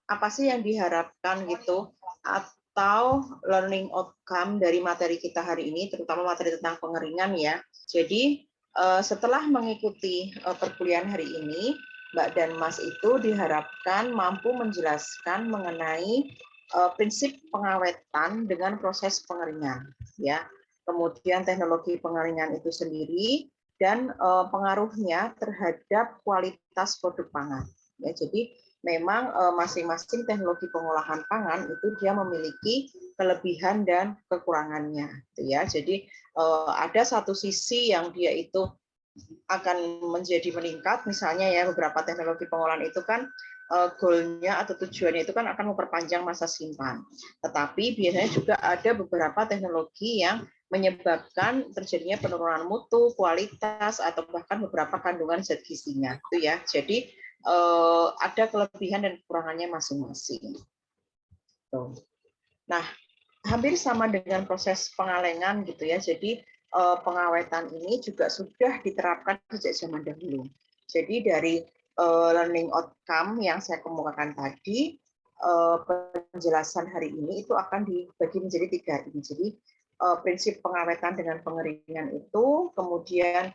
apa sih yang diharapkan gitu, atau learning outcome dari materi kita hari ini, terutama materi tentang pengeringan ya. Jadi setelah mengikuti perkuliahan hari ini, Mbak dan Mas itu diharapkan mampu menjelaskan mengenai prinsip pengawetan dengan proses pengeringan, ya. Kemudian teknologi pengeringan itu sendiri dan pengaruhnya terhadap kualitas produk pangan. Ya, jadi memang masing-masing teknologi pengolahan pangan itu dia memiliki kelebihan dan kekurangannya, gitu ya. Jadi ada satu sisi yang dia itu akan menjadi meningkat, misalnya ya beberapa teknologi pengolahan itu kan goalnya atau tujuannya itu kan akan memperpanjang masa simpan. Tetapi biasanya juga ada beberapa teknologi yang menyebabkan terjadinya penurunan mutu, kualitas, atau bahkan beberapa kandungan zat gizinya. Itu ya. Jadi ada kelebihan dan kekurangannya masing-masing. Nah, hampir sama dengan proses pengalengan gitu ya. Jadi pengawetan ini juga sudah diterapkan sejak zaman dahulu. Jadi dari learning outcome yang saya kemukakan tadi, penjelasan hari ini itu akan dibagi menjadi 3 ini. Jadi prinsip pengawetan dengan pengeringan itu, kemudian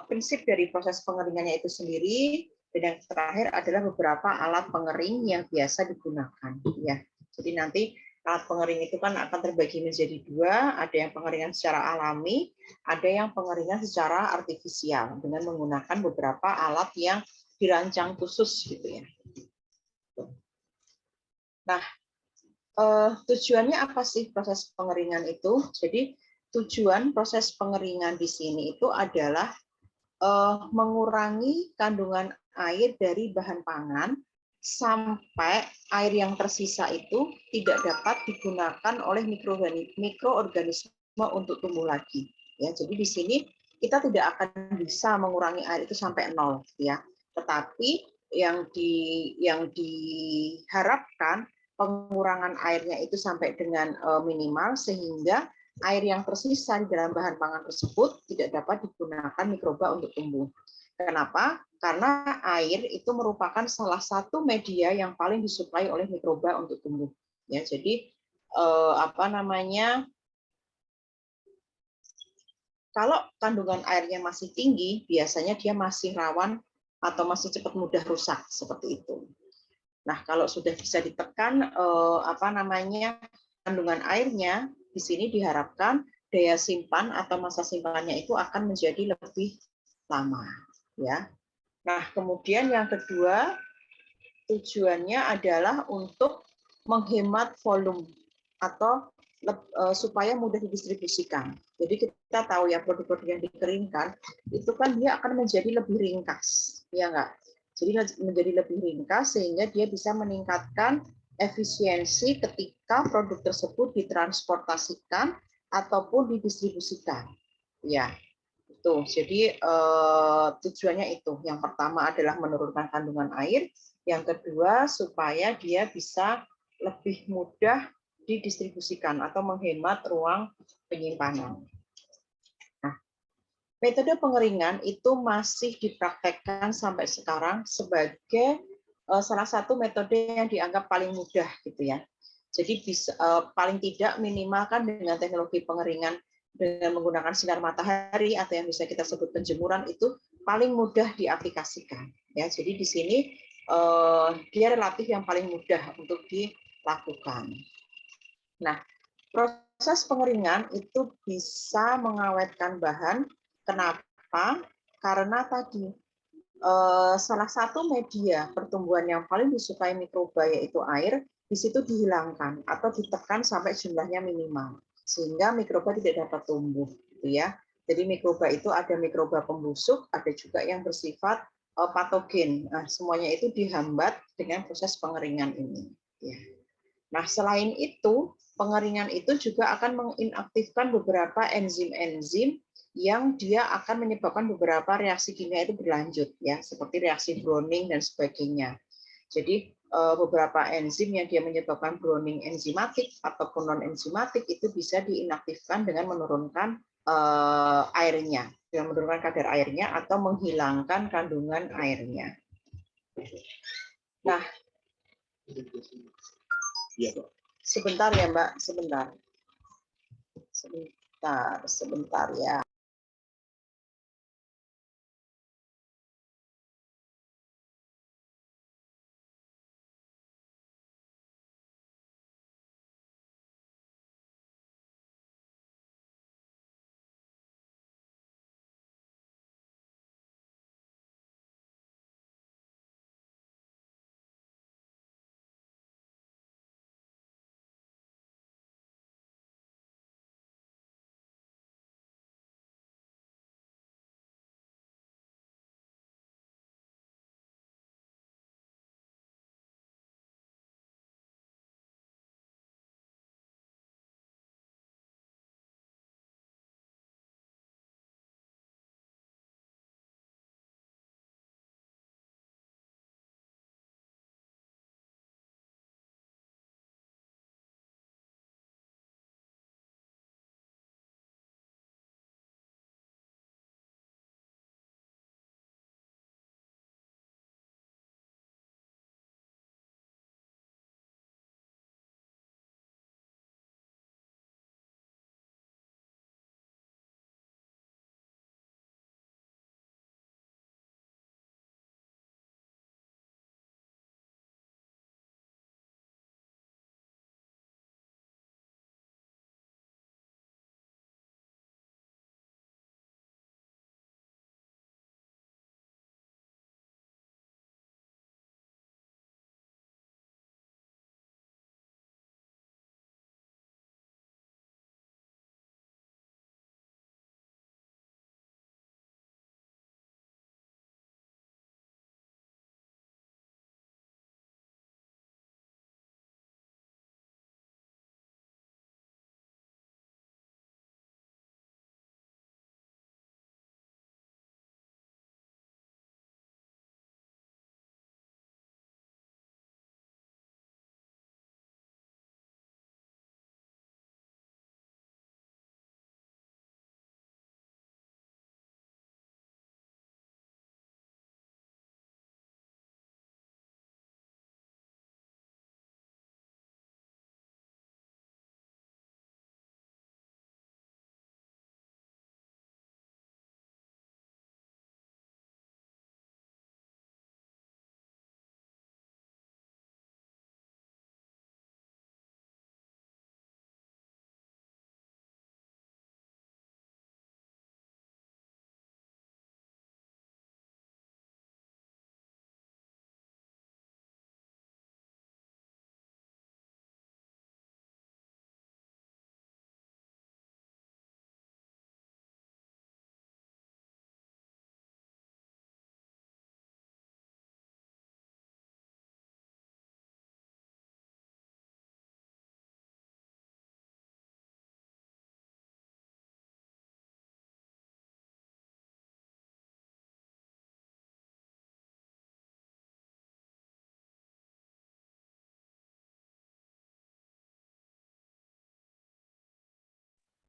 prinsip dari proses pengeringannya itu sendiri, dan yang terakhir adalah beberapa alat pengering yang biasa digunakan. Ya, jadi nanti alat pengering itu kan akan terbagi menjadi 2, ada yang pengeringan secara alami, ada yang pengeringan secara artifisial dengan menggunakan beberapa alat yang dirancang khusus gitu ya. Nah, tujuannya apa sih proses pengeringan itu? Jadi tujuan proses pengeringan di sini itu adalah mengurangi kandungan air dari bahan pangan sampai air yang tersisa itu tidak dapat digunakan oleh mikroorganisme untuk tumbuh lagi. Ya, jadi di sini kita tidak akan bisa mengurangi air itu sampai 0, ya. Tetapi yang diharapkan pengurangan airnya itu sampai dengan minimal sehingga air yang tersisa di dalam bahan pangan tersebut tidak dapat digunakan mikroba untuk tumbuh. Kenapa? Karena air itu merupakan salah satu media yang paling disuplai oleh mikroba untuk tumbuh. Ya, jadi kalau kandungan airnya masih tinggi, biasanya dia masih rawan atau masih cepat mudah rusak seperti itu. Nah, kalau sudah bisa ditekan kandungan airnya, di sini diharapkan daya simpan atau masa simpannya itu akan menjadi lebih lama, ya. Nah, kemudian yang kedua, tujuannya adalah untuk menghemat volume atau supaya mudah didistribusikan. Jadi kita tahu ya produk-produk yang dikeringkan itu kan dia akan menjadi lebih ringkas, ya enggak? Jadi menjadi lebih ringkas sehingga dia bisa meningkatkan efisiensi ketika produk tersebut ditransportasikan ataupun didistribusikan. Ya, itu. Jadi tujuannya itu. Yang pertama adalah menurunkan kandungan air, yang kedua supaya dia bisa lebih mudah didistribusikan atau menghemat ruang penyimpanan. Nah, metode pengeringan itu masih dipraktekkan sampai sekarang sebagai salah satu metode yang dianggap paling mudah gitu ya. Jadi bisa paling tidak minimal kan dengan teknologi pengeringan dengan menggunakan sinar matahari atau yang bisa kita sebut penjemuran itu paling mudah diaplikasikan ya. Jadi di sini dia relatif yang paling mudah untuk dilakukan. Nah, proses pengeringan itu bisa mengawetkan bahan. Kenapa? Karena tadi salah satu media pertumbuhan yang paling disukai mikroba yaitu air, di situ dihilangkan atau ditekan sampai jumlahnya minimal sehingga mikroba tidak dapat tumbuh, gitu ya. Jadi mikroba itu ada mikroba pembusuk, ada juga yang bersifat patogen. Nah, semuanya itu dihambat dengan proses pengeringan ini. Ya. Nah, selain itu, pengeringan itu juga akan menginaktifkan beberapa enzim-enzim yang dia akan menyebabkan beberapa reaksi kimia itu berlanjut, ya, seperti reaksi Browning dan sebagainya. Jadi beberapa enzim yang dia menyebabkan Browning enzimatik ataupun non enzimatik itu bisa diinaktifkan dengan menurunkan airnya, dengan menurunkan kadar airnya atau menghilangkan kandungan airnya. Nah, Iya, Pak. Sebentar ya, Mbak, sebentar. Sebentar ya.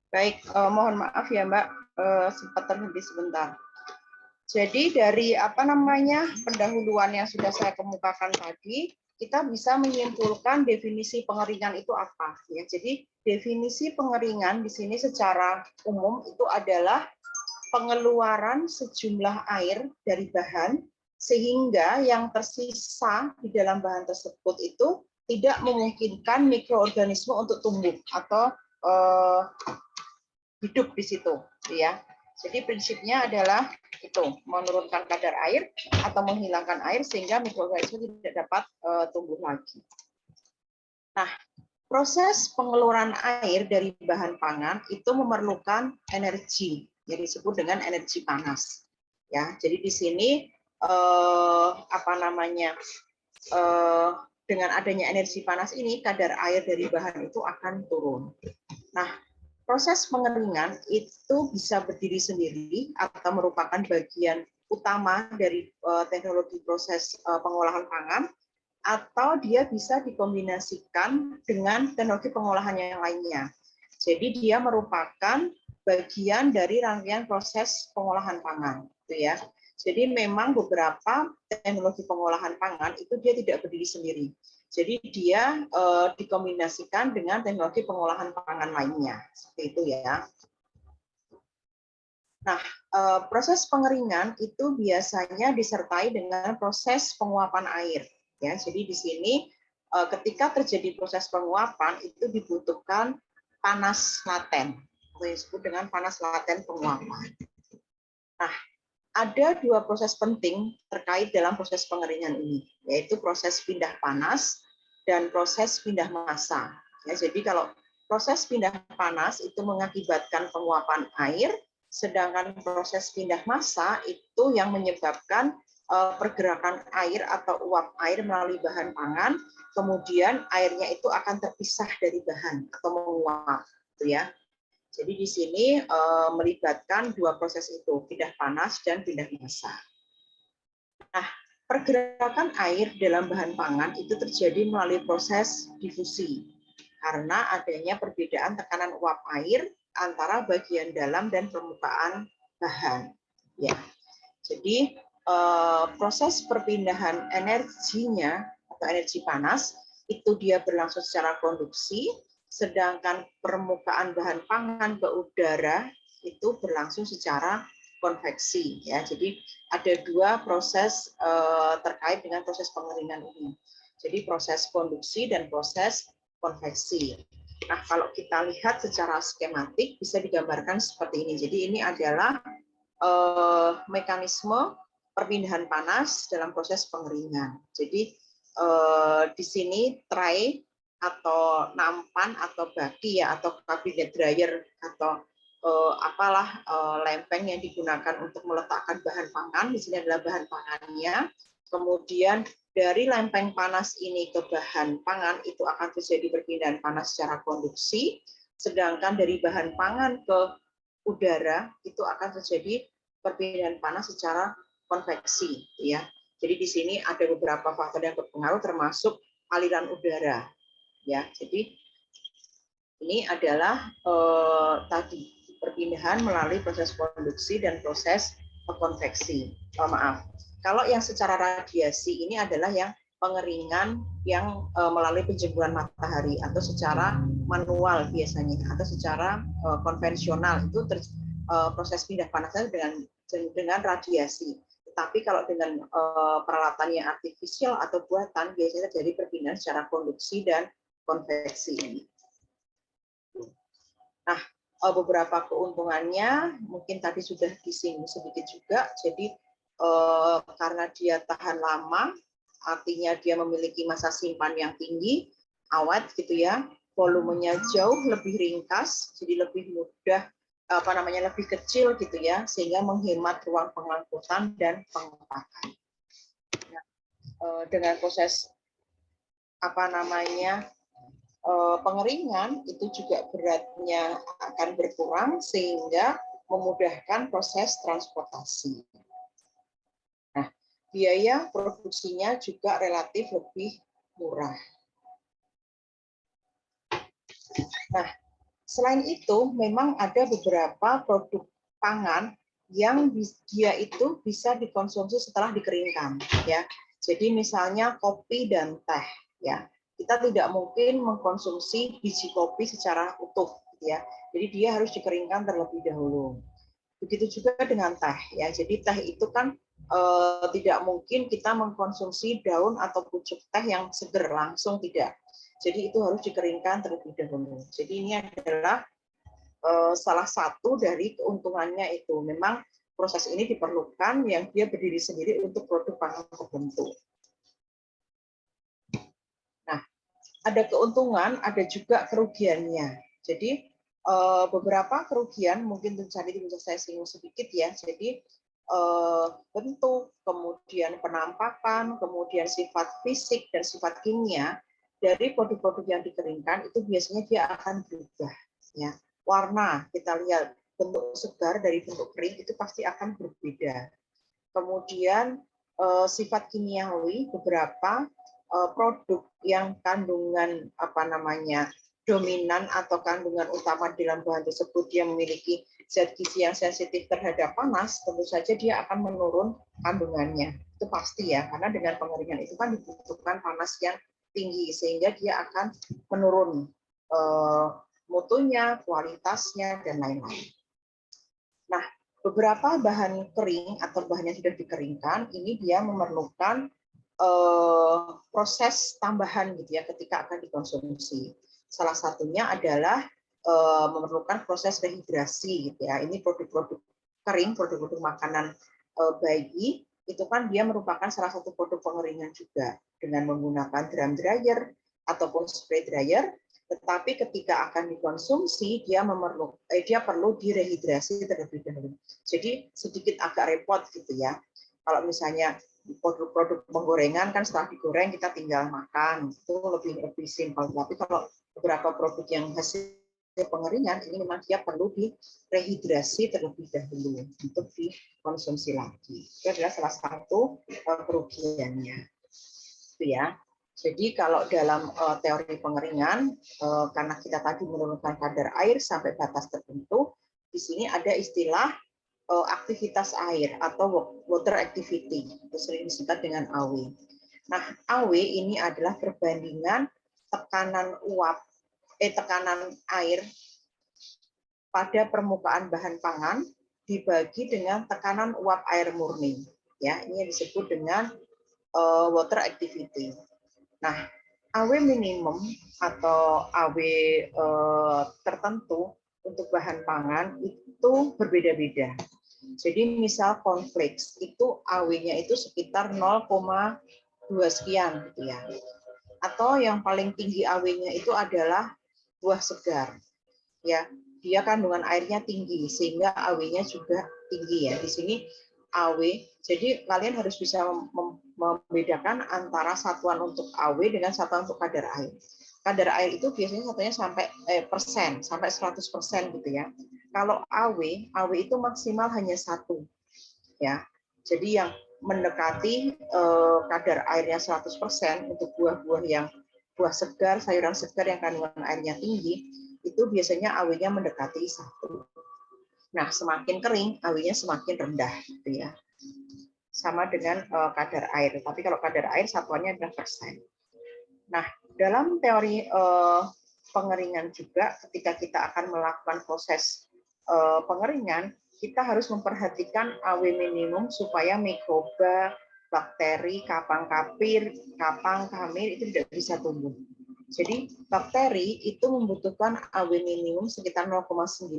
Baik, mohon maaf ya Mbak, sempat terhenti sebentar. Jadi dari apa namanya pendahuluan yang sudah saya kemukakan tadi, kita bisa menyimpulkan definisi pengeringan itu apa. Ya, jadi definisi pengeringan di sini secara umum itu adalah pengeluaran sejumlah air dari bahan sehingga yang tersisa di dalam bahan tersebut itu tidak memungkinkan mikroorganisme untuk tumbuh atau hidup di situ, ya. Jadi prinsipnya adalah itu menurunkan kadar air atau menghilangkan air sehingga mikroorganisme tidak dapat tumbuh lagi. Nah, proses pengeluaran air dari bahan pangan itu memerlukan energi yang disebut dengan energi panas. Ya, jadi di sini dengan adanya energi panas ini kadar air dari bahan itu akan turun. Nah, proses pengeringan itu bisa berdiri sendiri atau merupakan bagian utama dari teknologi proses pengolahan pangan, atau dia bisa dikombinasikan dengan teknologi pengolahan yang lainnya. Jadi dia merupakan bagian dari rangkaian proses pengolahan pangan, gitu ya. Jadi memang beberapa teknologi pengolahan pangan itu dia tidak berdiri sendiri. Jadi dia dikombinasikan dengan teknologi pengolahan pangan lainnya, seperti itu ya. Nah, proses pengeringan itu biasanya disertai dengan proses penguapan air. Ya, jadi di sini ketika terjadi proses penguapan itu dibutuhkan panas laten, atau yang disebut dengan panas laten penguapan. Nah, ada dua proses penting terkait dalam proses pengeringan ini, yaitu proses pindah panas dan proses pindah massa. Ya, jadi kalau proses pindah panas itu mengakibatkan penguapan air, sedangkan proses pindah massa itu yang menyebabkan pergerakan air atau uap air melalui bahan pangan, kemudian airnya itu akan terpisah dari bahan atau menguap, gitu ya. Jadi di sini melibatkan dua proses itu, pindah panas dan pindah massa. Nah, pergerakan air dalam bahan pangan itu terjadi melalui proses difusi karena adanya perbedaan tekanan uap air antara bagian dalam dan permukaan bahan. Ya, jadi proses perpindahan energinya atau energi panas itu dia berlangsung secara konduksi, sedangkan permukaan bahan pangan ke udara itu berlangsung secara konveksi. Ya, jadi ada dua proses terkait dengan proses pengeringan ini. Jadi proses konduksi dan proses konveksi. Nah, kalau kita lihat secara skematik bisa digambarkan seperti ini. Jadi ini adalah mekanisme perpindahan panas dalam proses pengeringan. Jadi di sini tray atau nampan atau baki ya atau kabinet dryer atau apalah lempeng yang digunakan untuk meletakkan bahan pangan. Di sini adalah bahan pangannya. Kemudian dari lempeng panas ini ke bahan pangan itu akan terjadi perpindahan panas secara konduksi, sedangkan dari bahan pangan ke udara itu akan terjadi perpindahan panas secara konveksi, ya. Jadi di sini ada beberapa faktor yang berpengaruh termasuk aliran udara, ya. Jadi ini adalah tadi perpindahan melalui proses konduksi dan proses konveksi. Maaf. Kalau yang secara radiasi ini adalah yang pengeringan yang melalui penjempuran matahari atau secara manual biasanya atau secara konvensional itu proses pindah panasnya dengan radiasi. Tetapi kalau dengan peralatan yang artifisial atau buatan biasanya terjadi perpindahan secara konduksi dan konveksi. Nah, beberapa keuntungannya mungkin tadi sudah disinggung sedikit juga. Jadi karena dia tahan lama, artinya dia memiliki masa simpan yang tinggi, awet gitu ya. Volumenya jauh lebih ringkas, jadi lebih mudah lebih kecil gitu ya, sehingga menghemat ruang pengangkutan dan pengepakan. Nah, dengan proses pengeringan itu juga beratnya akan berkurang sehingga memudahkan proses transportasi. Nah, biaya produksinya juga relatif lebih murah. Nah, selain itu memang ada beberapa produk pangan yang dia itu bisa dikonsumsi setelah dikeringkan, ya. Jadi misalnya kopi dan teh, ya. Kita tidak mungkin mengkonsumsi biji kopi secara utuh, ya. Jadi dia harus dikeringkan terlebih dahulu. Begitu juga dengan teh, ya. Jadi teh itu kan tidak mungkin kita mengkonsumsi daun atau pucuk teh yang seger langsung, tidak. Jadi itu harus dikeringkan terlebih dahulu. Jadi ini adalah salah satu dari keuntungannya itu. Memang proses ini diperlukan yang dia berdiri sendiri untuk produk pangan tertentu. Nah, ada keuntungan, ada juga kerugiannya. Jadi beberapa kerugian mungkin tadi bisa saya singgung sedikit ya. Jadi bentuk, kemudian penampakan, kemudian sifat fisik dan sifat kimia dari produk-produk yang dikeringkan itu biasanya dia akan berubah, ya. Warna kita lihat bentuk segar dari bentuk kering itu pasti akan berbeda. Kemudian sifat kimiawi beberapa produk yang kandungan dominan atau kandungan utama dalam bahan tersebut yang memiliki zat gizi yang sensitif terhadap panas, tentu saja dia akan menurun kandungannya. Itu pasti ya, karena dengan pengeringan itu kan dibutuhkan panas yang tinggi sehingga dia akan menurun mutunya, kualitasnya, dan lain-lain. Nah, beberapa bahan kering atau bahan yang sudah dikeringkan ini dia memerlukan proses tambahan gitu ya ketika akan dikonsumsi. Salah satunya adalah memerlukan proses rehidrasi gitu ya. Ini produk-produk kering, produk-produk makanan bayi itu kan dia merupakan salah satu produk pengeringan juga dengan menggunakan drum dryer ataupun spray dryer. Tetapi ketika akan dikonsumsi dia perlu direhidrasi terlebih dahulu. Jadi sedikit agak repot gitu ya. Kalau misalnya produk-produk penggorengan kan setelah digoreng kita tinggal makan, itu lebih simpel. Tapi kalau beberapa produk yang hasil pengeringan ini memang dia perlu direhidrasi terlebih dahulu untuk dikonsumsi lagi. Itu adalah salah satu kerugiannya. Itu ya. Jadi kalau dalam teori pengeringan, karena kita tadi menurunkan kadar air sampai batas tertentu, di sini ada istilah aktivitas air atau water activity, itu sering disingkat dengan AW. Nah, AW ini adalah perbandingan tekanan tekanan air pada permukaan bahan pangan dibagi dengan tekanan uap air murni. Ya, ini yang disebut dengan water activity. Nah, AW minimum atau AW tertentu untuk bahan pangan itu berbeda-beda. Jadi misal cornflakes itu AW-nya itu sekitar 0,2 sekian gitu ya. Atau yang paling tinggi AW-nya itu adalah buah segar. Ya, dia kandungan airnya tinggi sehingga AW-nya juga tinggi ya. Di sini AW, jadi kalian harus bisa membedakan antara satuan untuk AW dengan satuan untuk kadar air. Kadar air itu biasanya satunya sampai persen, sampai 100% gitu ya. Kalau AW itu maksimal hanya 1 ya. Jadi yang mendekati kadar airnya 100% untuk buah segar, sayuran segar yang kandungan airnya tinggi, itu biasanya AW-nya mendekati 1. Nah, semakin kering, AW-nya semakin rendah, gitu ya. Sama dengan kadar air. Tapi kalau kadar air satuannya adalah persen. Nah, dalam teori pengeringan juga, ketika kita akan melakukan proses pengeringan, kita harus memperhatikan AW minimum supaya mikroba, bakteri, kapang kapir, kapang kamir itu tidak bisa tumbuh. Jadi bakteri itu membutuhkan AW minimum sekitar 0,9.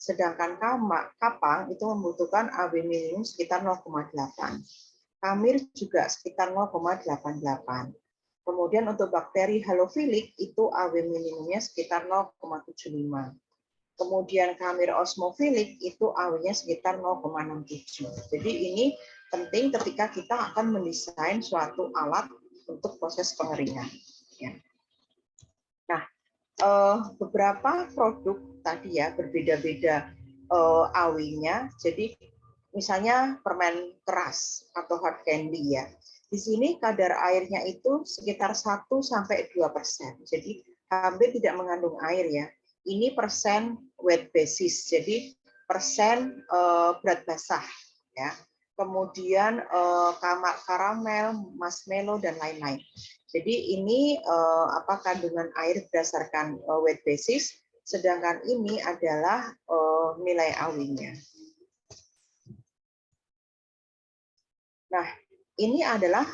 Sedangkan kapang itu membutuhkan AW minimum sekitar 0,8. Kamir juga sekitar 0,88. Kemudian untuk bakteri halofilik itu AW minimumnya sekitar 0,75. Kemudian kamir osmofilik itu AW-nya sekitar 0,67. Jadi ini penting ketika kita akan mendesain suatu alat untuk proses pengeringan. Ya. Nah, beberapa produk tadi ya berbeda-beda AW-nya. Jadi misalnya permen keras atau hard candy ya. Di sini kadar airnya itu sekitar 1-2%. Jadi hampir tidak mengandung air ya. Ini persen wet basis. Jadi persen berat basah ya. Kemudian karamel, marshmallow dan lain-lain. Jadi ini kandungan air berdasarkan wet basis, sedangkan ini adalah nilai AW-nya. Nah, ini adalah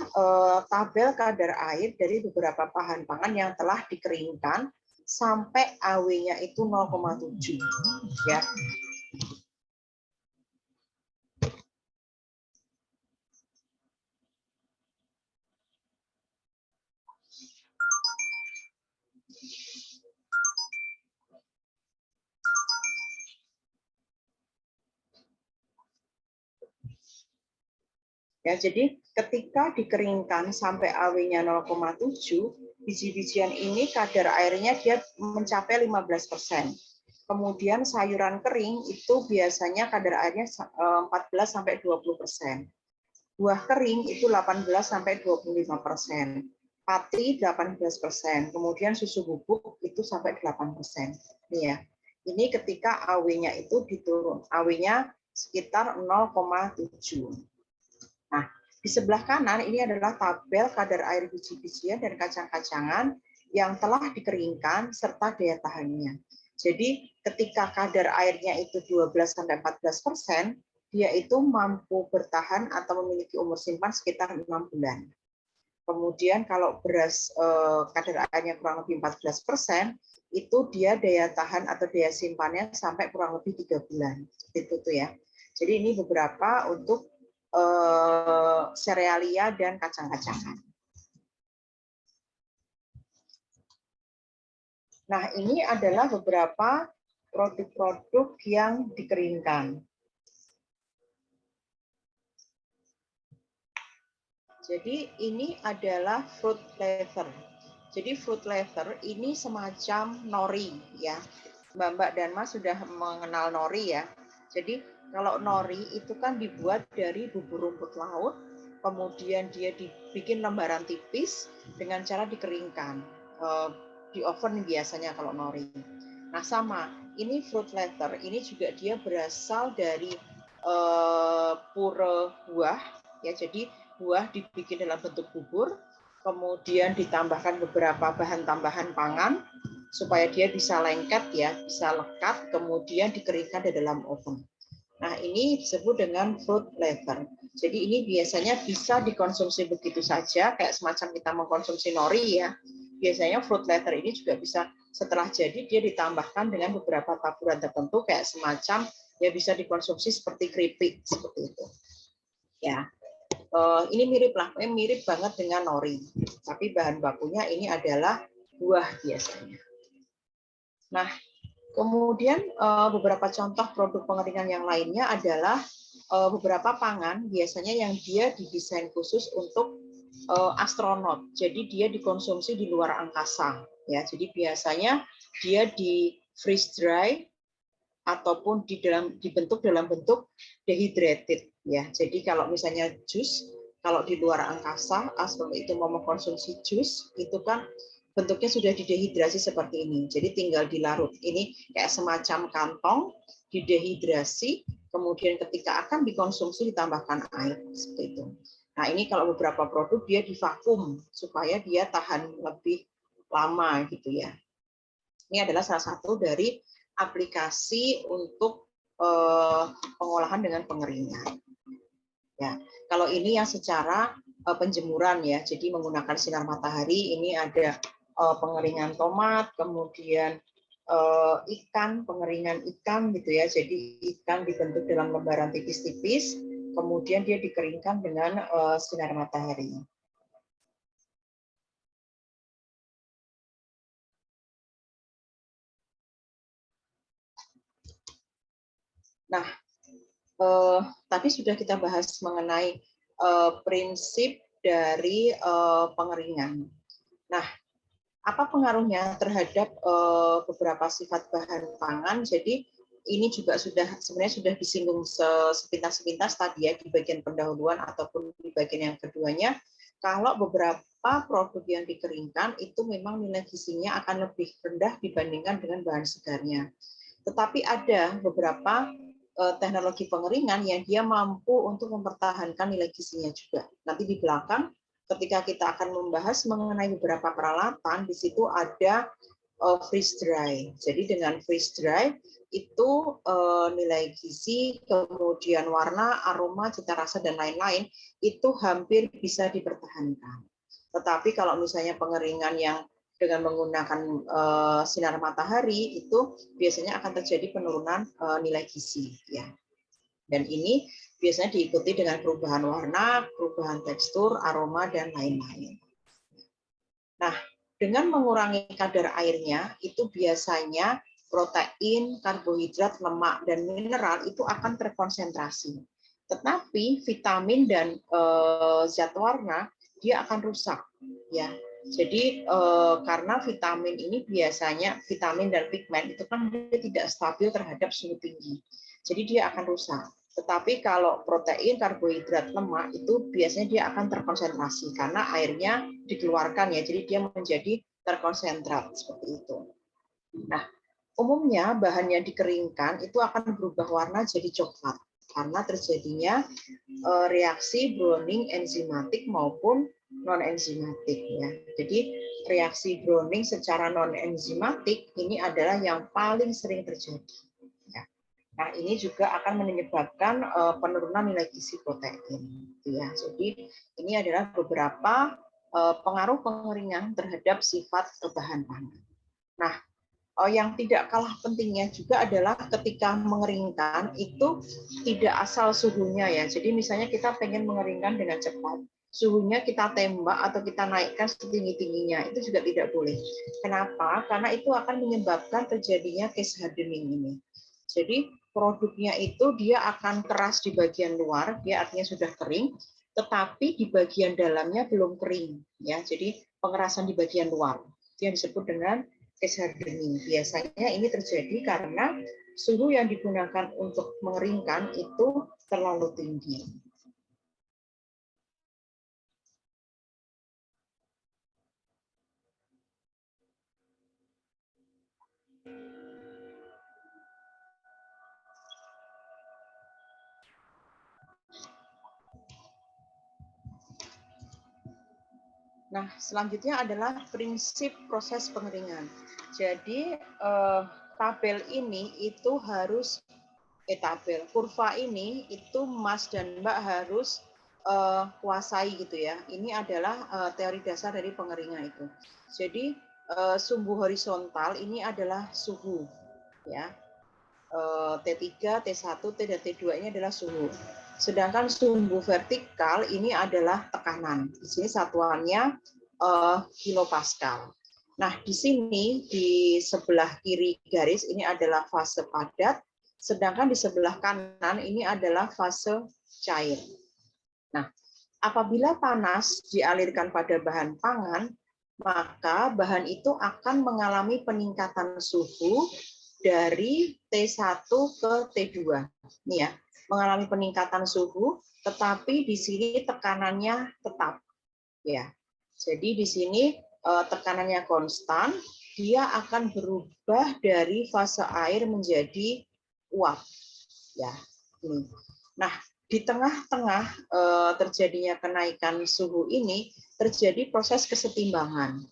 tabel kadar air dari beberapa bahan pangan yang telah dikeringkan sampai AW-nya itu 0,7 ya. Ya, jadi ketika dikeringkan sampai AW-nya 0,7, biji-bijian ini kadar airnya dia mencapai 15%. Kemudian sayuran kering itu biasanya kadar airnya 14-20%. Buah kering itu 18-25%. Pati 18%. Kemudian susu bubuk itu sampai 8%. Ini ya. Ini ketika AW-nya itu diturun. AW-nya sekitar 0,7. Nah, Di sebelah kanan ini adalah tabel kadar air biji-bijian dan kacang-kacangan yang telah dikeringkan serta daya tahannya. Jadi ketika kadar airnya itu 12-14%, dia itu mampu bertahan atau memiliki umur simpan sekitar 6 bulan. Kemudian kalau beras kadar airnya kurang lebih 14%, itu dia daya tahan atau daya simpannya sampai kurang lebih 3 bulan. Itu tuh ya. Jadi ini beberapa untuk serealia dan kacang-kacangan. Nah, ini adalah beberapa produk-produk yang dikeringkan. Jadi ini adalah fruit leather. Jadi fruit leather ini semacam nori ya. Mbak dan Mas sudah mengenal nori ya. Jadi kalau nori itu kan dibuat dari bubur rumput laut, kemudian dia dibikin lembaran tipis dengan cara dikeringkan. Di oven biasanya kalau nori. Nah sama, ini fruit leather, ini juga dia berasal dari pure buah ya. Jadi buah dibikin dalam bentuk bubur, kemudian ditambahkan beberapa bahan tambahan pangan supaya dia bisa lengket ya, bisa lekat, kemudian dikeringkan di dalam oven. Nah, ini disebut dengan fruit leather. Jadi ini biasanya bisa dikonsumsi begitu saja, kayak semacam kita mengkonsumsi nori ya. Biasanya fruit leather ini juga bisa setelah jadi dia ditambahkan dengan beberapa taburan tertentu kayak semacam ya bisa dikonsumsi seperti keripik seperti itu. Ya. Ini mirip banget dengan nori, tapi bahan bakunya ini adalah buah biasanya. Nah, kemudian beberapa contoh produk pengeringan yang lainnya adalah beberapa pangan biasanya yang dia didesain khusus untuk astronot. Jadi dia dikonsumsi di luar angkasa. Ya, jadi biasanya dia di freeze dry ataupun dibentuk dalam bentuk dehydrated ya. Jadi kalau misalnya jus, kalau di luar angkasa astronot itu mau mengkonsumsi jus, itu kan bentuknya sudah didehidrasi seperti ini. Jadi tinggal dilarut. Ini kayak semacam kantong didehidrasi, kemudian ketika akan dikonsumsi ditambahkan air seperti itu. Nah, ini kalau beberapa produk dia divakum supaya dia tahan lebih lama gitu ya. Ini adalah salah satu dari aplikasi untuk pengolahan dengan pengeringan. Ya, kalau ini yang secara penjemuran ya, jadi menggunakan sinar matahari. Ini ada pengeringan tomat, kemudian ikan, pengeringan ikan gitu ya. Jadi ikan dibentuk dalam lembaran tipis-tipis, kemudian dia dikeringkan dengan sinar matahari. Nah, tadi sudah kita bahas mengenai prinsip dari pengeringan. Nah, apa pengaruhnya terhadap beberapa sifat bahan pangan? Jadi ini juga sebenarnya sudah disinggung sepintas-sepintas tadi ya di bagian pendahuluan ataupun di bagian yang keduanya. Kalau beberapa produk yang dikeringkan itu memang nilai gizinya akan lebih rendah dibandingkan dengan bahan segarnya. Tetapi ada beberapa teknologi pengeringan yang dia mampu untuk mempertahankan nilai gizinya juga. Nanti di belakang ketika kita akan membahas mengenai beberapa peralatan, di situ ada freeze dry. Jadi dengan freeze dry itu nilai gizi, kemudian warna, aroma, cita rasa dan lain-lain itu hampir bisa dipertahankan. Tetapi kalau misalnya pengeringan yang dengan menggunakan sinar matahari itu biasanya akan terjadi penurunan nilai gizi ya. Dan ini biasanya diikuti dengan perubahan warna, perubahan tekstur, aroma dan lain-lain. Nah, dengan mengurangi kadar airnya itu biasanya protein, karbohidrat, lemak dan mineral itu akan terkonsentrasi. Tetapi vitamin dan zat warna dia akan rusak ya. Jadi karena vitamin ini biasanya vitamin dan pigmen itu kan dia tidak stabil terhadap suhu tinggi. Jadi dia akan rusak. Tetapi kalau protein, karbohidrat, lemak itu biasanya dia akan terkonsentrasi karena airnya dikeluarkan ya. Jadi dia menjadi terkonsentrat seperti itu. Nah, umumnya bahan yang dikeringkan itu akan berubah warna jadi coklat. karena terjadinya reaksi Browning enzimatik maupun non enzimatik ya. Jadi reaksi Browning secara non enzimatik ini adalah yang paling sering terjadi. Ya. Nah ini juga akan menyebabkan penurunan nilai gizi protein. Ya. Jadi ini adalah beberapa pengaruh pengeringan terhadap sifat bahan pangan. Nah yang tidak kalah pentingnya juga adalah ketika mengeringkan itu tidak asal suhunya ya. Jadi misalnya kita pengen mengeringkan dengan cepat, suhunya kita tembak atau kita naikkan setinggi-tingginya, itu juga tidak boleh. Kenapa? Karena itu akan menyebabkan terjadinya case hardening ini. Jadi produknya itu dia akan keras di bagian luar, dia artinya sudah kering, tetapi di bagian dalamnya belum kering ya. Jadi pengerasan di bagian luar. Itu yang disebut dengan case hardening. Biasanya ini terjadi karena suhu yang digunakan untuk mengeringkan itu terlalu tinggi. Nah, selanjutnya adalah prinsip proses pengeringan. Jadi tabel ini itu harus tabel kurva ini itu Mas dan Mbak harus kuasai gitu ya. Ini adalah teori dasar dari pengeringan itu. Jadi sumbu horizontal ini adalah suhu ya. T3, T1, T dan T2 ini adalah suhu. Sedangkan sumbu vertikal ini adalah tekanan. Di sini satuannya kilopascal. Nah, di sini di sebelah kiri garis ini adalah fase padat, sedangkan di sebelah kanan ini adalah fase cair. Nah, apabila panas dialirkan pada bahan pangan, maka bahan itu akan mengalami peningkatan suhu dari T1 ke T2. Nih ya, mengalami peningkatan suhu, tetapi di sini tekanannya tetap. Ya. Jadi di sini tekanannya konstan, dia akan berubah dari fase air menjadi uap. Ya. Nah, di tengah-tengah terjadinya kenaikan suhu ini terjadi proses kesetimbangan.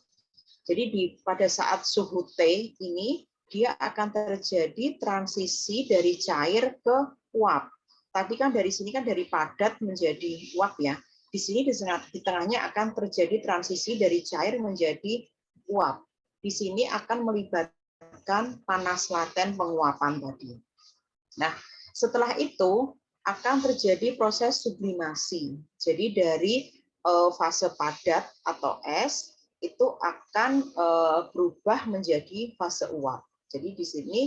Jadi pada saat suhu T ini dia akan terjadi transisi dari cair ke uap. Tadi kan dari sini kan dari padat menjadi uap ya. Di sini di tengahnya akan terjadi transisi dari cair menjadi uap. Di sini akan melibatkan panas laten penguapan tadi. Nah, setelah itu akan terjadi proses sublimasi. Jadi dari fase padat atau es itu akan berubah menjadi fase uap. Jadi di sini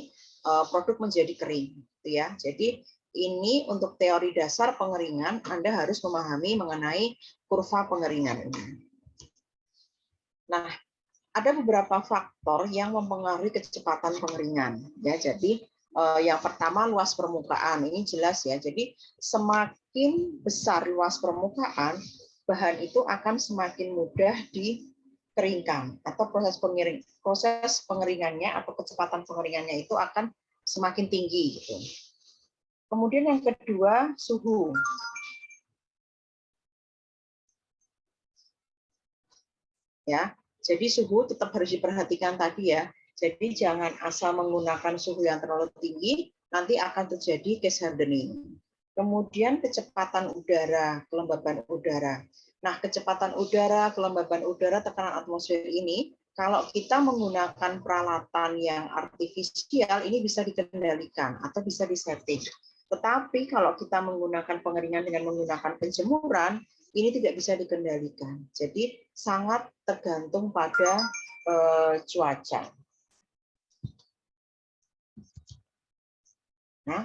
produk menjadi kering, gitu ya. Jadi ini untuk teori dasar pengeringan Anda harus memahami mengenai kurva pengeringan ini. Nah, ada beberapa faktor yang mempengaruhi kecepatan pengeringan. Ya, jadi yang pertama luas permukaan, ini jelas ya. Jadi semakin besar luas permukaan, bahan itu akan semakin mudah dikeringkan atau proses pengeringannya atau kecepatan pengeringannya itu akan semakin tinggi. Gitu. Kemudian yang kedua suhu. Ya, jadi suhu tetap harus diperhatikan tadi ya. Jadi jangan asal menggunakan suhu yang terlalu tinggi, nanti akan terjadi case hardening. Kemudian kecepatan udara, kelembaban udara. Nah, kecepatan udara, kelembaban udara, tekanan atmosfer ini, kalau kita menggunakan peralatan yang artifisial, ini bisa dikendalikan atau bisa disetting. Tetapi kalau kita menggunakan pengeringan dengan menggunakan penjemuran, ini tidak bisa dikendalikan. Jadi sangat tergantung pada cuaca. Nah,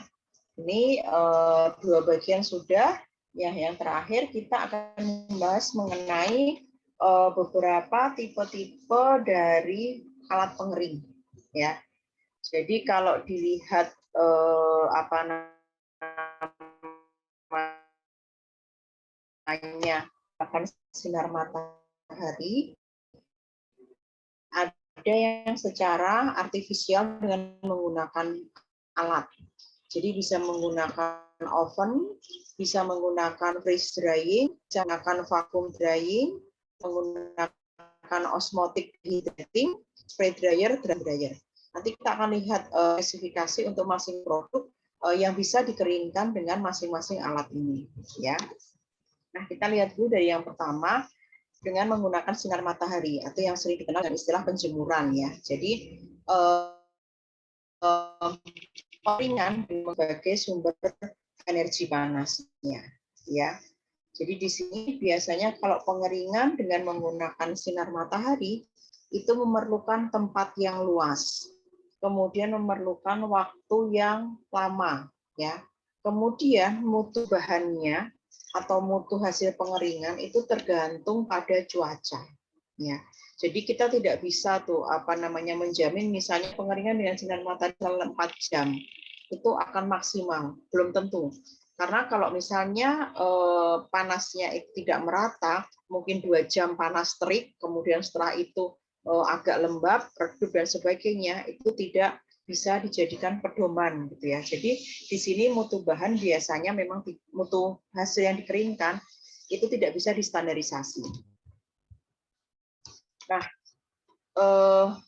ini dua bagian sudah. Ya, yang terakhir kita akan membahas mengenai beberapa tipe-tipe dari alat pengering. Ya, jadi kalau dilihat apa namanya akan sinar matahari, ada yang secara artifisial dengan menggunakan alat. Jadi bisa menggunakan oven, bisa menggunakan freeze drying, bisa menggunakan vacuum drying, menggunakan osmotic dehydrating, spray dryer, dry dryer. Nanti kita akan lihat spesifikasi untuk masing produk yang bisa dikeringkan dengan masing-masing alat ini, ya. Nah, kita lihat dulu dari yang pertama dengan menggunakan sinar matahari atau yang sering dikenal dengan istilah penjemuran, ya. Jadi pengeringan sebagai sumber energi panasnya, ya. Jadi di sini biasanya kalau pengeringan dengan menggunakan sinar matahari itu memerlukan tempat yang luas, kemudian memerlukan waktu yang lama, ya. Kemudian mutu bahannya atau mutu hasil pengeringan itu tergantung pada cuaca, ya. Jadi kita tidak bisa menjamin misalnya pengeringan dengan sinar matahari selama 4 jam itu akan maksimal, belum tentu. Karena kalau misalnya panasnya itu tidak merata, mungkin 2 jam panas terik, kemudian setelah itu agak lembab, redup dan sebagainya, itu tidak bisa dijadikan pedoman gitu ya. Jadi di sini mutu bahan biasanya memang mutu hasil yang dikeringkan itu tidak bisa distandarisasi. Nah,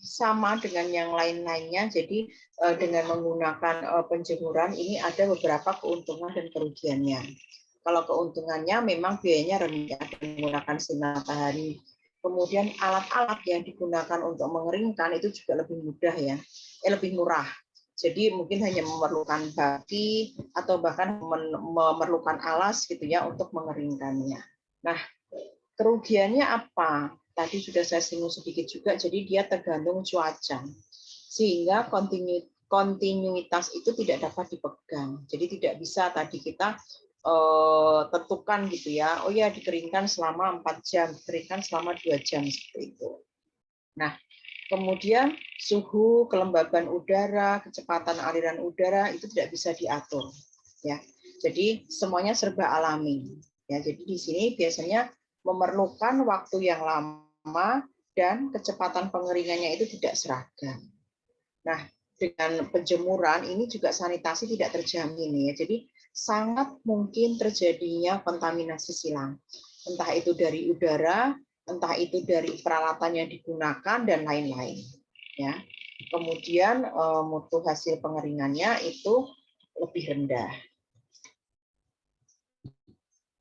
sama dengan yang lain-lainnya, jadi dengan menggunakan penjemuran ini ada beberapa keuntungan dan kerugiannya. Kalau keuntungannya memang biayanya rendah dengan menggunakan sinar matahari. Kemudian alat-alat yang digunakan untuk mengeringkan itu juga lebih mudah ya, lebih murah. Jadi mungkin hanya memerlukan baki atau bahkan memerlukan alas gitu ya untuk mengeringkannya. Nah, kerugiannya apa? Tadi sudah saya singgung sedikit juga, jadi dia tergantung cuaca. Sehingga kontinuitas itu tidak dapat dipegang. Jadi tidak bisa tadi kita tentukan gitu ya, oh ya dikeringkan selama 4 jam, dikeringkan selama 2 jam, seperti itu. Nah, kemudian suhu, kelembaban udara, kecepatan aliran udara itu tidak bisa diatur. Ya, jadi semuanya serba alami. Ya, jadi di sini biasanya memerlukan waktu yang lama dan kecepatan pengeringannya itu tidak seragam. Nah, dengan penjemuran ini juga sanitasi tidak terjamin ya. Jadi sangat mungkin terjadinya kontaminasi silang. Entah itu dari udara, entah itu dari peralatan yang digunakan dan lain-lain. Ya. Kemudian mutu hasil pengeringannya itu lebih rendah.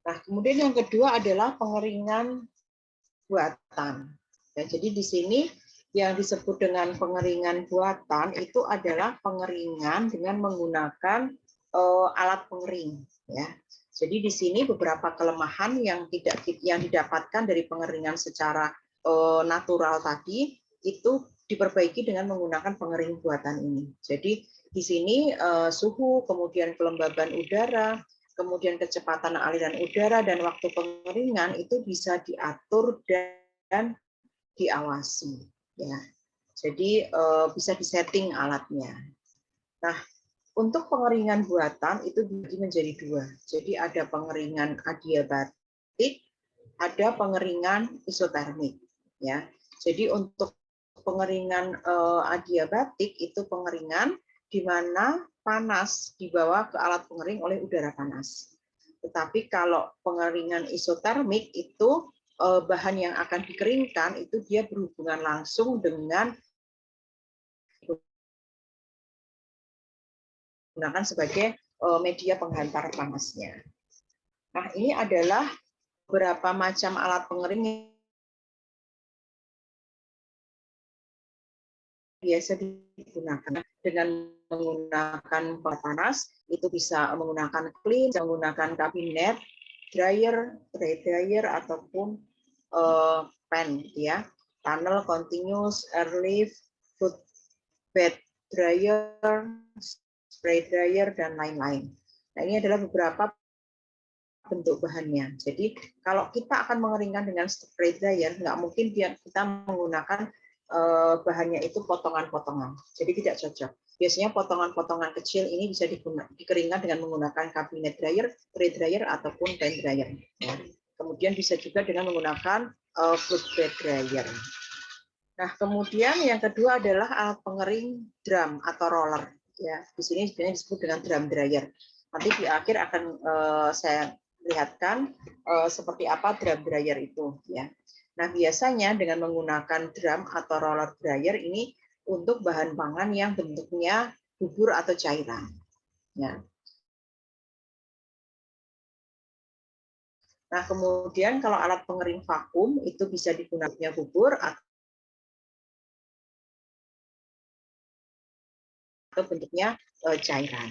Nah, kemudian yang kedua adalah pengeringan buatan. Ya, jadi di sini yang disebut dengan pengeringan buatan itu adalah pengeringan dengan menggunakan alat pengering. Ya, jadi di sini beberapa kelemahan yang didapatkan dari pengeringan secara natural tadi itu diperbaiki dengan menggunakan pengering buatan ini. Jadi di sini suhu, kemudian kelembaban udara, kemudian kecepatan aliran udara dan waktu pengeringan itu bisa diatur dan diawasi, ya. Jadi bisa disetting alatnya. Nah, untuk pengeringan buatan itu dibagi menjadi dua. Jadi ada pengeringan adiabatik, ada pengeringan isotermik, ya. Jadi untuk pengeringan adiabatik itu pengeringan di mana panas dibawa ke alat pengering oleh udara panas. Tetapi kalau pengeringan isotermik itu bahan yang akan dikeringkan itu dia berhubungan langsung dengan digunakan sebagai media penghantar panasnya. Nah, ini adalah beberapa macam alat pengering biasa digunakan dengan menggunakan panas itu bisa menggunakan clean, menggunakan kabinet dryer, tray dryer ataupun pen ya, tunnel continuous, airlift, foot bed dryer, spray dryer dan lain-lain. Nah, ini adalah beberapa bentuk bahannya. Jadi kalau kita akan mengeringkan dengan spray dryer, nggak mungkin kita menggunakan bahannya itu potongan-potongan. Jadi tidak cocok. Biasanya potongan-potongan kecil ini bisa dikeringkan dengan menggunakan kabinet dryer, tray dryer ataupun pen dryer. Ya. Kemudian bisa juga dengan menggunakan foot bed dryer. Nah, kemudian yang kedua adalah alat pengering drum atau roller. Ya, di sini sebenarnya disebut dengan drum dryer. Nanti di akhir akan saya lihatkan seperti apa drum dryer itu, ya. Nah, biasanya dengan menggunakan drum atau roller dryer ini untuk bahan pangan yang bentuknya bubur atau cairan. Ya. Nah, kemudian kalau alat pengering vakum itu bisa digunakan bubur atau bentuknya cairan.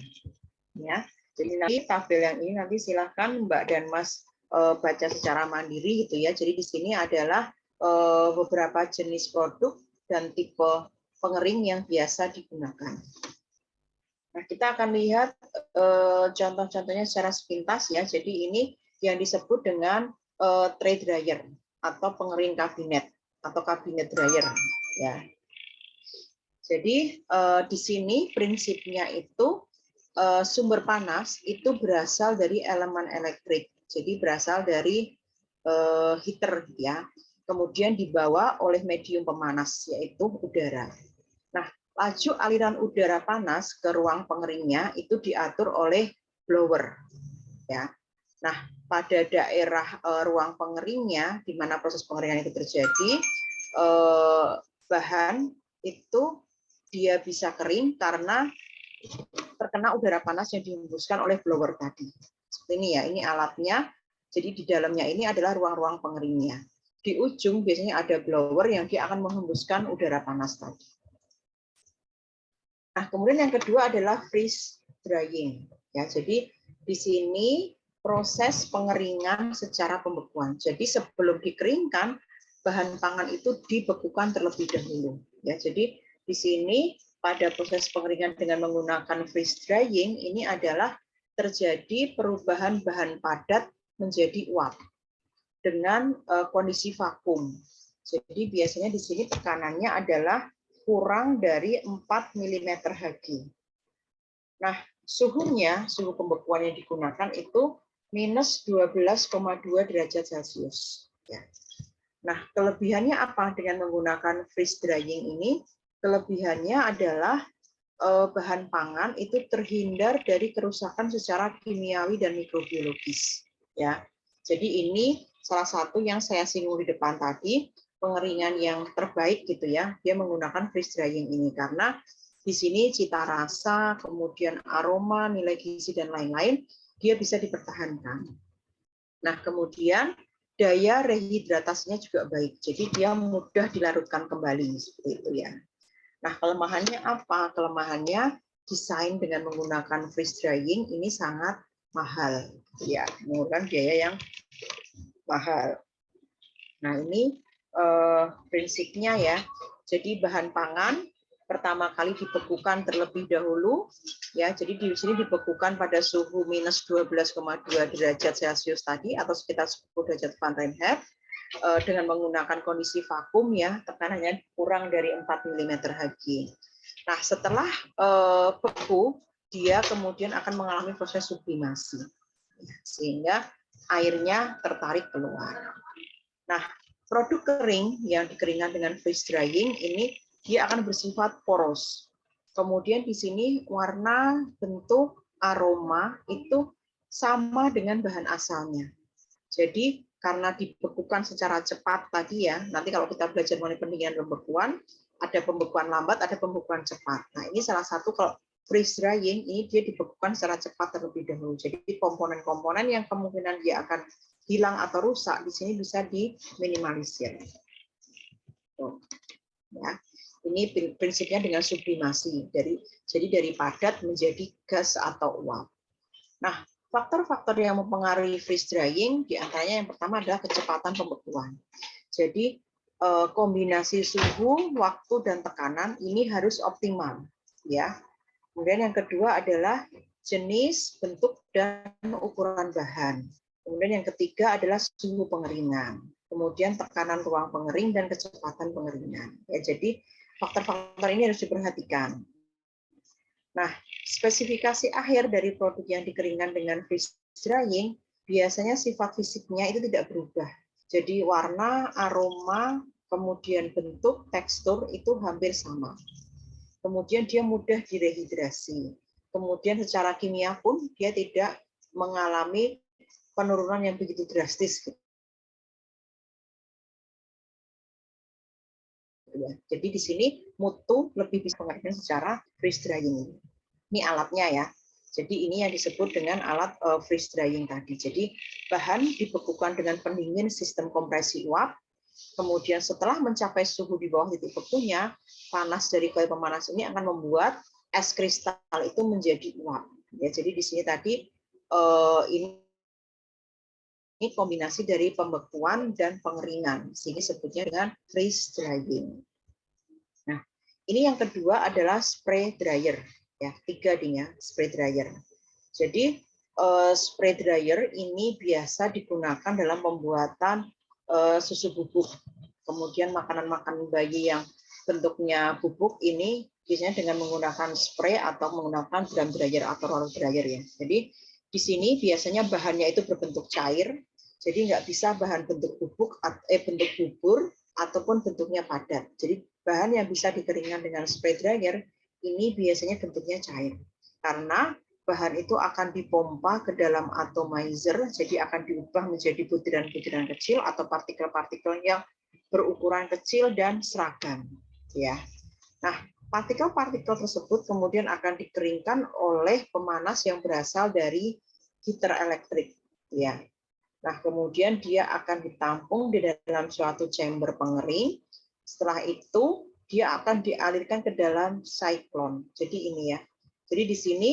Ya. Jadi nanti tabel yang ini nanti silahkan Mbak dan Mas baca secara mandiri gitu ya. Jadi di sini adalah beberapa jenis produk dan tipe pengering yang biasa digunakan. Nah, kita akan lihat contoh-contohnya secara sepintas ya. Jadi ini yang disebut dengan tray dryer atau pengering kabinet atau kabinet dryer ya. Jadi di sini prinsipnya itu sumber panas itu berasal dari elemen elektrik. Jadi berasal dari heater ya. Kemudian dibawa oleh medium pemanas yaitu udara. Nah, laju aliran udara panas ke ruang pengeringnya itu diatur oleh blower ya. Nah, pada daerah ruang pengeringnya di mana proses pengeringan itu terjadi, bahan itu dia bisa kering karena terkena udara panas yang dihembuskan oleh blower tadi. Seperti ini ya, ini alatnya. Jadi di dalamnya ini adalah ruang-ruang pengeringnya. Di ujung biasanya ada blower yang dia akan menghembuskan udara panas tadi. Nah, kemudian yang kedua adalah freeze drying. Ya, jadi di sini proses pengeringan secara pembekuan. Jadi sebelum dikeringkan, bahan pangan itu dibekukan terlebih dahulu. Ya, jadi di sini pada proses pengeringan dengan menggunakan freeze drying ini adalah terjadi perubahan bahan padat menjadi uap dengan kondisi vakum. Jadi biasanya di sini tekanannya adalah kurang dari 4 mm Hg. Nah, suhunya, suhu pembekuan yang digunakan itu minus 12,2 derajat Celcius. Ya. Nah, kelebihannya apa dengan menggunakan freeze drying ini? Kelebihannya adalah bahan pangan itu terhindar dari kerusakan secara kimiawi dan mikrobiologis. Ya, jadi ini salah satu yang saya singgung di depan tadi, pengeringan yang terbaik gitu ya, dia menggunakan freeze drying ini karena di sini cita rasa, kemudian aroma, nilai gizi dan lain-lain dia bisa dipertahankan. Nah, kemudian daya rehidratasinya juga baik, jadi dia mudah dilarutkan kembali seperti itu ya. Nah, kelemahannya apa? Kelemahannya desain dengan menggunakan freeze drying ini sangat mahal, ya, menggunakan biaya yang mahal. Nah, ini prinsipnya ya. Jadi bahan pangan pertama kali dibekukan terlebih dahulu, ya. Jadi di sini dibekukan pada suhu minus 12,2 derajat Celcius tadi atau sekitar 10 derajat Fahrenheit. Dengan menggunakan kondisi vakum ya, tekanannya kurang dari 4 mm Hg. Nah, setelah beku, dia kemudian akan mengalami proses sublimasi, sehingga airnya tertarik keluar. Nah, produk kering yang dikeringkan dengan freeze drying ini dia akan bersifat poros. Kemudian di sini warna, bentuk, aroma itu sama dengan bahan asalnya. Jadi karena dibekukan secara cepat tadi ya, nanti kalau kita belajar mengenai pendinginan pembekuan, ada pembekuan lambat, ada pembekuan cepat. Nah, ini salah satu kalau freeze drying ini dia dibekukan secara cepat terlebih dahulu. Jadi komponen-komponen yang kemungkinan dia akan hilang atau rusak di sini bisa diminimalisir. Ya. Ini prinsipnya dengan sublimasi. Jadi dari padat menjadi gas atau uap. Nah, faktor-faktor yang mempengaruhi freeze drying diantaranya yang pertama adalah kecepatan pembekuan. Jadi kombinasi suhu, waktu dan tekanan ini harus optimal, ya. Kemudian yang kedua adalah jenis, bentuk dan ukuran bahan. Kemudian yang ketiga adalah suhu pengeringan. Kemudian tekanan ruang pengering dan kecepatan pengeringan. Ya, jadi faktor-faktor ini harus diperhatikan. Nah, spesifikasi akhir dari produk yang dikeringkan dengan freeze drying biasanya sifat fisiknya itu tidak berubah. Jadi warna, aroma, kemudian bentuk, tekstur itu hampir sama. kemudian dia mudah direhidrasi. Kemudian secara kimia pun dia tidak mengalami penurunan yang begitu drastis. Jadi di sini mutu lebih bisa pengertian secara freeze drying. Ini alatnya ya. Jadi ini yang disebut dengan alat freeze drying tadi. Jadi bahan dibekukan dengan pendingin sistem kompresi uap. Kemudian setelah mencapai suhu di bawah titik bekunya, panas dari koil pemanas ini akan membuat es kristal itu menjadi uap. Ya, jadi di sini tadi ini kombinasi dari pembekuan dan pengeringan, sehingga sebutnya dengan freeze drying. Nah, ini yang kedua adalah spray dryer. Ya, 3 D-nya spray dryer. Jadi spray dryer ini biasa digunakan dalam pembuatan susu bubuk. Kemudian makanan-makanan bayi yang bentuknya bubuk ini biasanya dengan menggunakan spray atau menggunakan drum dryer atau roller dryer ya. Jadi di sini biasanya bahannya itu berbentuk cair, jadi nggak bisa bahan bentuk bubuk, bentuk bubur ataupun bentuknya padat. Jadi bahan yang bisa dikeringkan dengan spray dryer ini biasanya bentuknya cair, karena bahan itu akan dipompa ke dalam atomizer, jadi akan diubah menjadi butiran-butiran kecil atau partikel-partikel yang berukuran kecil dan seragam. Ya. Nah, partikel-partikel tersebut kemudian akan dikeringkan oleh pemanas yang berasal dari heater elektrik. Ya. Nah, kemudian dia akan ditampung di dalam suatu chamber pengering. Setelah itu, dia akan dialirkan ke dalam siklon. Jadi ini ya. Jadi di sini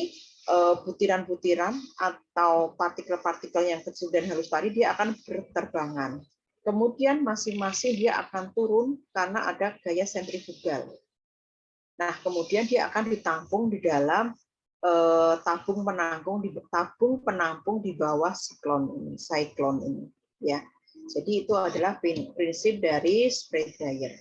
butiran-butiran atau partikel-partikel yang kecil dan halus tadi dia akan berterbangan. Kemudian masing-masing dia akan turun karena ada gaya sentrifugal. Nah, kemudian dia akan ditampung di dalam tabung penampung di bawah siklon ini, ya. Jadi itu adalah prinsip dari spray dryer.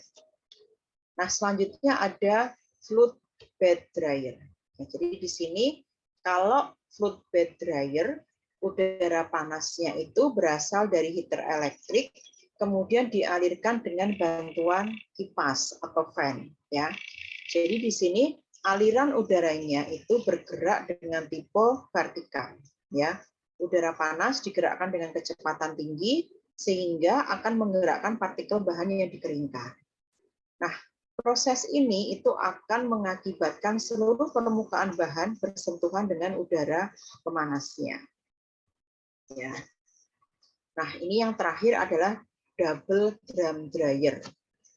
Nah, selanjutnya ada fluid bed dryer. Nah, jadi di sini kalau fluid bed dryer, udara panasnya itu berasal dari heater elektrik, kemudian dialirkan dengan bantuan kipas atau fan, ya. Jadi di sini aliran udaranya itu bergerak dengan tipe vertikal, ya. Udara panas digerakkan dengan kecepatan tinggi sehingga akan menggerakkan partikel bahan yang dikeringkan. Nah, proses ini itu akan mengakibatkan seluruh permukaan bahan bersentuhan dengan udara pemanasnya. Ya. Nah, ini yang terakhir adalah double drum dryer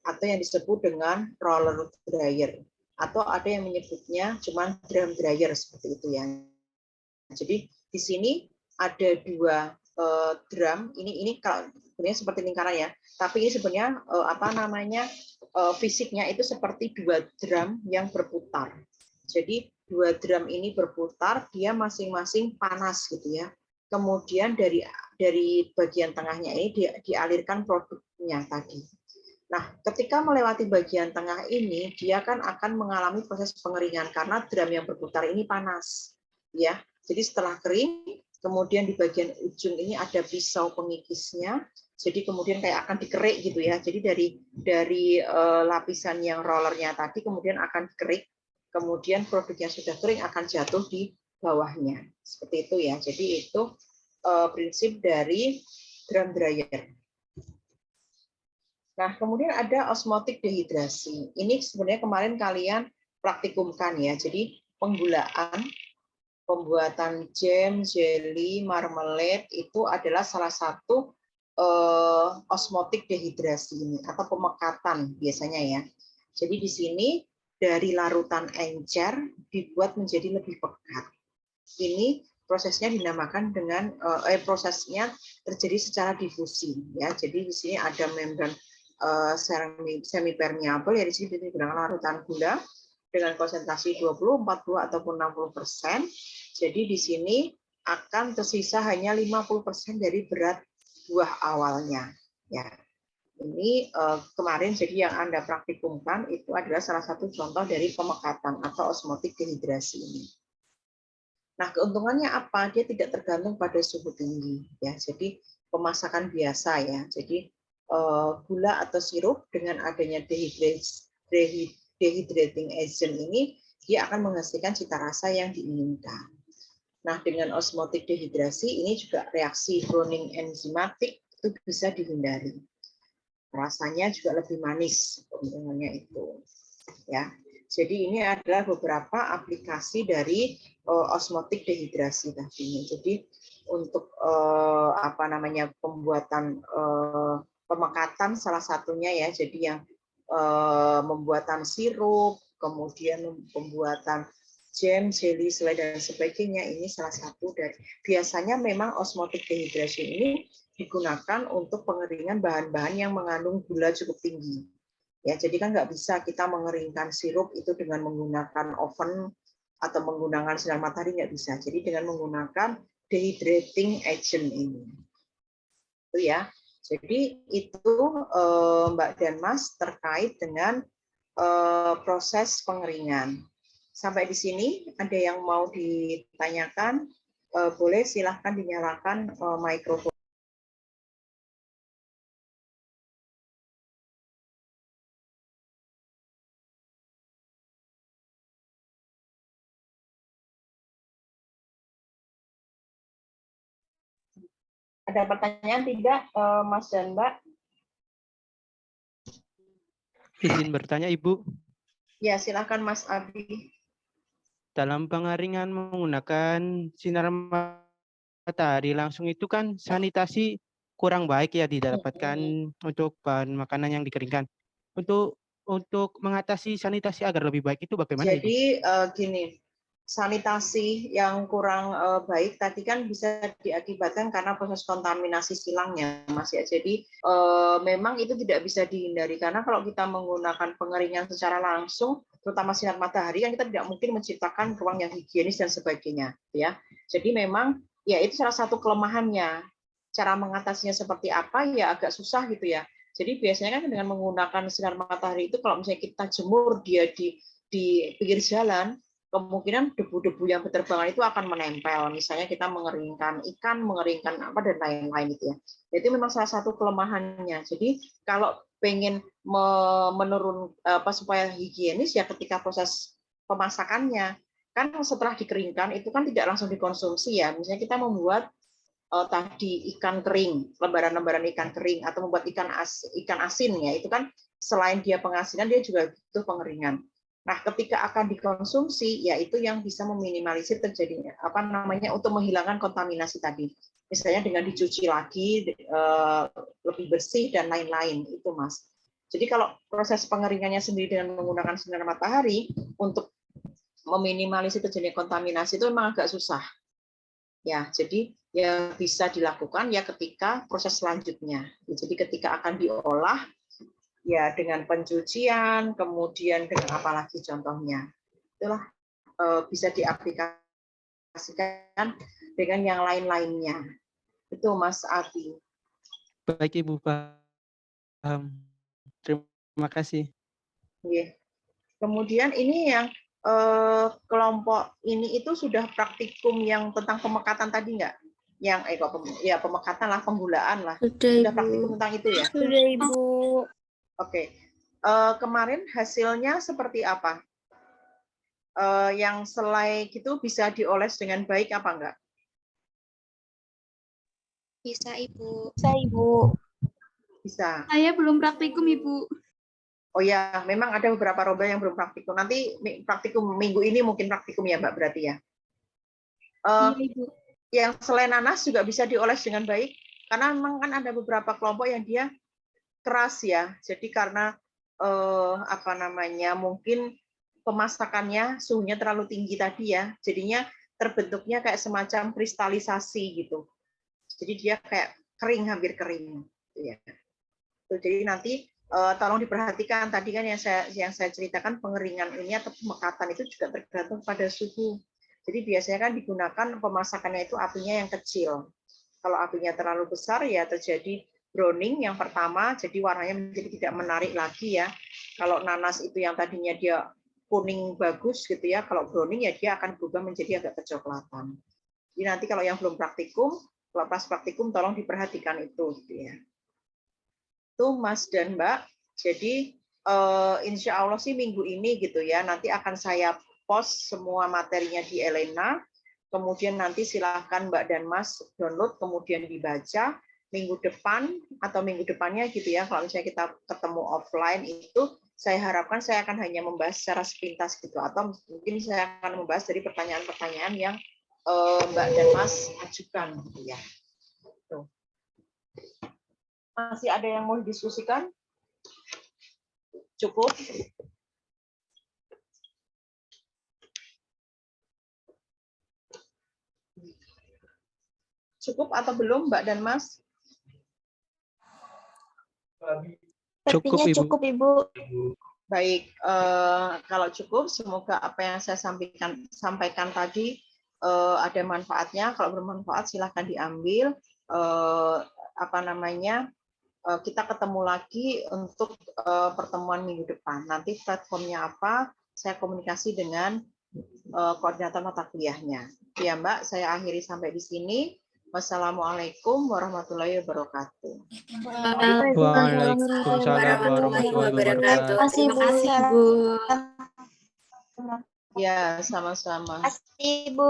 atau yang disebut dengan roller dryer, atau ada yang menyebutnya cuma drum dryer seperti itu ya. Jadi di sini ada 2 drum. Ini sebenarnya seperti lingkaran ya, tapi ini sebenarnya fisiknya itu seperti 2 drum yang berputar. Jadi 2 drum ini berputar, dia masing-masing panas gitu ya. Kemudian dari bagian tengahnya ini dialirkan produknya tadi. Nah, ketika melewati bagian tengah ini, dia kan akan mengalami proses pengeringan karena drum yang berputar ini panas, ya. Jadi setelah kering, kemudian di bagian ujung ini ada pisau pengikisnya. Jadi kemudian kayak akan dikerik gitu ya. Jadi dari lapisan yang rollernya tadi kemudian akan dikerik, kemudian produk yang sudah kering akan jatuh di bawahnya. Seperti itu ya. Jadi itu prinsip dari drum dryer. Nah, kemudian ada osmotik dehidrasi. Ini sebenarnya kemarin kalian praktikumkan ya. Jadi penggulaan, pembuatan jam, jelly, marmalade itu adalah salah satu osmotik dehidrasi ini atau pemekatan biasanya ya. Jadi di sini dari larutan encer dibuat menjadi lebih pekat. Ini prosesnya dinamakan dengan prosesnya terjadi secara difusi ya. Jadi di sini ada membran semi permeable ya, di sini digunakan larutan gula dengan konsentrasi 20, 40 ataupun 60%. Jadi di sini akan tersisa hanya 50% dari berat buah awalnya ya. Ini kemarin jadi yang Anda praktikumkan itu adalah salah satu contoh dari pemekatan atau osmotik dehidrasi ini. Nah, keuntungannya apa? Dia tidak tergantung pada suhu tinggi ya. Jadi pemasakan biasa ya. Jadi gula atau sirup dengan adanya dehydrating agent ini dia akan menghasilkan cita rasa yang diinginkan. Nah, dengan osmotik dehidrasi ini juga reaksi browning enzimatik itu bisa dihindari. Rasanya juga lebih manis keuntungannya itu. Ya. Jadi ini adalah beberapa aplikasi dari osmotik dehidrasi tadi. Jadi untuk pembuatan pemekatan salah satunya ya. Jadi yang pembuatan sirup, kemudian pembuatan jam, jelly, selai dan sebagainya ini salah satu dari biasanya memang osmotik dehidrasi ini digunakan untuk pengeringan bahan-bahan yang mengandung gula cukup tinggi. Ya, jadi kan nggak bisa kita mengeringkan sirup itu dengan menggunakan oven atau menggunakan sinar matahari, nggak bisa. Jadi dengan menggunakan dehydrating agent ini. Itu ya. Jadi itu Mbak dan Mas terkait dengan proses pengeringan. Sampai di sini ada yang mau ditanyakan? Boleh silahkan dinyalakan mikrofon. Ada pertanyaan tidak, Mas dan Mbak? Izin bertanya, Ibu. Ya, silakan Mas Abi. Dalam pengeringan menggunakan sinar matahari langsung itu kan sanitasi kurang baik ya didapatkan untuk bahan makanan yang dikeringkan. Untuk mengatasi sanitasi agar lebih baik itu bagaimana, Ibu? Jadi gini, sanitasi yang kurang baik tadi kan bisa diakibatkan karena proses kontaminasi silangnya, Mas ya. Jadi memang itu tidak bisa dihindari karena kalau kita menggunakan pengeringan secara langsung, terutama sinar matahari, kan kita tidak mungkin menciptakan ruang yang higienis dan sebagainya, ya. Jadi memang ya itu salah satu kelemahannya. Cara mengatasinya seperti apa ya agak susah gitu ya. Jadi biasanya kan dengan menggunakan sinar matahari itu kalau misalnya kita jemur dia di pinggir jalan, kemungkinan debu-debu yang berterbangan itu akan menempel. Misalnya kita mengeringkan ikan, mengeringkan apa dan lain-lain itu ya. Itu memang salah satu kelemahannya. Jadi kalau pengen menurun supaya higienis ya ketika proses pemasakannya kan setelah dikeringkan itu kan tidak langsung dikonsumsi ya. Misalnya kita membuat tadi ikan kering, lembaran-lembaran ikan kering atau membuat ikan asin ya, itu kan selain dia pengasinan dia juga butuh pengeringan. Nah, ketika akan dikonsumsi ya itu yang bisa meminimalisir terjadinya untuk menghilangkan kontaminasi tadi. Misalnya dengan dicuci lagi lebih bersih dan lain-lain itu, Mas. Jadi kalau proses pengeringannya sendiri dengan menggunakan sinar matahari untuk meminimalisir terjadinya kontaminasi itu memang agak susah. Ya, jadi yang bisa dilakukan ya ketika proses selanjutnya. Jadi ketika akan diolah ya dengan pencucian, kemudian dengan apa lagi contohnya. Itulah bisa diaplikasikan dengan yang lain-lainnya. Itu Mas Abi. Baik, Ibu, paham. Terima kasih. Kemudian ini yang kelompok ini itu sudah praktikum yang tentang pemekatan tadi nggak? Yang ya pemekatan lah, penggulaan lah. Sudah praktikum tentang itu ya? Sudah, Ibu. Oke. Kemarin hasilnya seperti apa? Yang selai gitu bisa dioles dengan baik apa enggak? Bisa, Ibu. Bisa, Ibu. Bisa. Saya belum praktikum, Ibu. Oh ya, memang ada beberapa rombongan yang belum praktikum. Nanti praktikum minggu ini mungkin praktikum ya, Mbak, berarti ya. Iya, Ibu. Yang selai nanas juga bisa dioles dengan baik, karena memang kan ada beberapa kelompok yang dia keras ya. Jadi karena mungkin pemasakannya suhunya terlalu tinggi tadi ya, jadinya terbentuknya kayak semacam kristalisasi gitu. Jadi dia kayak kering, hampir kering. Ya. Jadi nanti tolong diperhatikan tadi kan yang saya ceritakan pengeringan ini atau pemekatan itu juga tergantung pada suhu. Jadi biasanya kan digunakan pemasakannya itu apinya yang kecil. Kalau apinya terlalu besar ya terjadi browning yang pertama, jadi warnanya menjadi tidak menarik lagi ya. Kalau nanas itu yang tadinya dia kuning bagus gitu ya, kalau browning ya dia akan berubah menjadi agak kecoklatan. Jadi nanti kalau yang belum praktikum, kalau pas praktikum tolong diperhatikan itu gitu ya. Itu Mas dan Mbak. Jadi insya Allah sih minggu ini gitu ya. Nanti akan saya post semua materinya di Elena. Kemudian nanti silahkan Mbak dan Mas download, kemudian dibaca. Minggu depan atau minggu depannya gitu ya, kalau misalnya kita ketemu offline itu, saya harapkan saya akan hanya membahas secara sepintas gitu, atau mungkin saya akan membahas dari pertanyaan-pertanyaan yang Mbak dan Mas ajukan gitu ya. Tuh. Masih ada yang mau didiskusikan? Cukup? Cukup atau belum, Mbak dan Mas? Cukup, Ibu. Cukup, Ibu. Baik, kalau cukup, semoga apa yang saya sampaikan tadi ada manfaatnya. Kalau bermanfaat, silahkan diambil. Kita ketemu lagi untuk pertemuan minggu depan. Nanti platformnya apa? Saya komunikasi dengan koordinator mata kuliahnya. Ya, Mbak, saya akhiri sampai di sini. Wassalamualaikum warahmatullahi wabarakatuh. Waalaikumsalam warahmatullahi wabarakatuh. Terima kasih, Bu. Ya, sama-sama. Terima kasih, Bu.